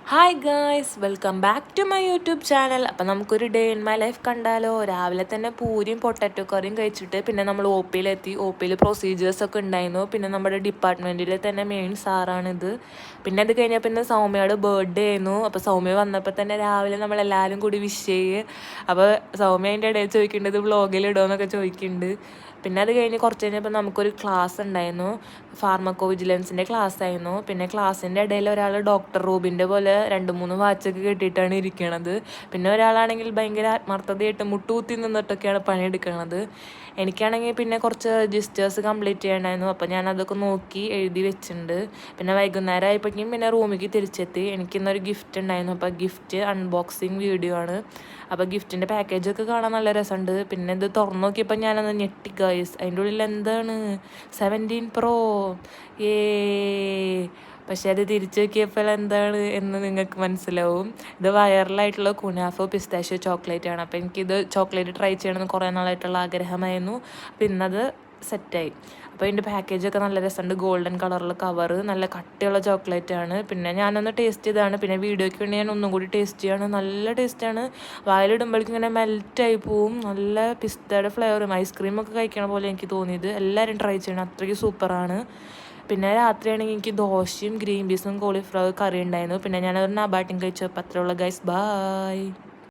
Hi guys, welcome back to my YouTube channel. അപ്പം നമുക്കൊരു day in my life കണ്ടാലോ. രാവിലെ തന്നെ പൂരിയും പൊട്ടാറ്റോ കറിയും കഴിച്ചിട്ട് പിന്നെ നമ്മൾ ഒ പിയിലെത്തി. ഒ പിയിൽ പ്രൊസീജിയേഴ്സൊക്കെ ഉണ്ടായിരുന്നു. പിന്നെ നമ്മുടെ ഡിപ്പാർട്ട്മെൻറ്റിലെ തന്നെ മെയിൻ സാറാണിത്. പിന്നെ അത് കഴിഞ്ഞാൽ പിന്നെ സൗമ്യയുടെ ബർത്ത്ഡേ ആയിരുന്നു. അപ്പോൾ സൗമ്യ വന്നപ്പോൾ തന്നെ രാവിലെ നമ്മളെല്ലാവരും കൂടി വിഷ് ചെയ്യുക. അപ്പോൾ സൗമ്യ അതിൻ്റെ ഇടയിൽ ചോദിക്കേണ്ടത് വ്ളോഗിലിടുമെന്നൊക്കെ ചോദിക്കുന്നുണ്ട്. പിന്നെ അത് കഴിഞ്ഞ് കുറച്ച് കഴിഞ്ഞപ്പോൾ നമുക്കൊരു ക്ലാസ് ഉണ്ടായിരുന്നു. ഫാർമക്കോ വിജിലൻസിൻ്റെ ക്ലാസ് ആയിരുന്നു. പിന്നെ ക്ലാസ്സിൻ്റെ ഇടയിൽ ഒരാൾ ഡോക്ടർ റൂബിൻ്റെ പോലെ 2-3 വാച്ചൊക്കെ കെട്ടിയിട്ടാണ് ഇരിക്കണത്. പിന്നെ ഒരാളാണെങ്കിൽ ഭയങ്കര ആത്മാർത്ഥതയായിട്ട് മുട്ടുകുത്തി നിന്നിട്ടൊക്കെയാണ് പണിയെടുക്കണത്. എനിക്കാണെങ്കിൽ പിന്നെ കുറച്ച് രജിസ്റ്റേഴ്സ് കംപ്ലീറ്റ് ചെയ്യണമായിരുന്നു. അപ്പോൾ ഞാനതൊക്കെ നോക്കി എഴുതി വെച്ചിട്ടുണ്ട്. പിന്നെ വൈകുന്നേരം ആയപ്പോഴേക്കും പിന്നെ റൂമിലേക്ക് തിരിച്ചെത്തി. എനിക്കിന്നൊരു ഗിഫ്റ്റ് ഉണ്ടായിരുന്നു. അപ്പോൾ ഗിഫ്റ്റ് അൺബോക്സിങ് വീഡിയോ ആണ്. അപ്പോൾ ഗിഫ്റ്റിൻ്റെ പാക്കേജൊക്കെ കാണാൻ നല്ല രസമുണ്ട്. പിന്നെ ഇത് തുറന്നു നോക്കിയപ്പോൾ ഞാനത് ഞെട്ടി ഗൈസ്. അതിൻ്റെ ഉള്ളിൽ എന്താണ് 17 Pro പക്ഷെ അത് തിരിച്ചു നോക്കിയപ്പോൾ എന്താണ് എന്ന് നിങ്ങൾക്ക് മനസ്സിലാവും. ഇത് വൈറലായിട്ടുള്ള കുനാഫോ പിസ്താഷ്യോ ചോക്ലേറ്റ് ആണ്. അപ്പോൾ എനിക്കിത് ചോക്ലേറ്റ് ട്രൈ ചെയ്യണമെന്ന് കുറേ നാളായിട്ടുള്ള ആഗ്രഹമായിരുന്നു. അപ്പോൾ ഇന്നത് സെറ്റായി. അപ്പോൾ ഇതിൻ്റെ പാക്കേജൊക്കെ നല്ല രസമുണ്ട്. ഗോൾഡൻ കളറിൽ കവറ്, നല്ല കട്ടിയുള്ള ചോക്ലേറ്റ് ആണ്. പിന്നെ ഞാനൊന്ന് ടേസ്റ്റ് ചെയ്തതാണ്. പിന്നെ വീഡിയോയ്ക്ക് വേണ്ടി ഞാൻ ഒന്നും കൂടി ടേസ്റ്റ് ചെയ്യാണ്. നല്ല ടേസ്റ്റാണ്. വായിലിടുമ്പോഴേക്കും ഇങ്ങനെ മെൽറ്റായി പോവും. നല്ല പിസ്തയുടെ ഫ്ലേവറും ഐസ്ക്രീമൊക്കെ കഴിക്കണ പോലെ എനിക്ക് തോന്നിയത്. എല്ലാവരും ട്രൈ ചെയ്യണം, അത്രയ്ക്ക് സൂപ്പറാണ്. പിന്നെ രാത്രിയാണെങ്കിൽ എനിക്ക് ദോശയും ഗ്രീൻ പീസും കോളിഫ്ലവർ കറി ഉണ്ടായിരുന്നു. പിന്നെ ഞാനതൊരു നബാട്ടിയും കഴിച്ചു. അപ്പോൾ അത്രയുള്ള ഗൈസ്, ബായ്.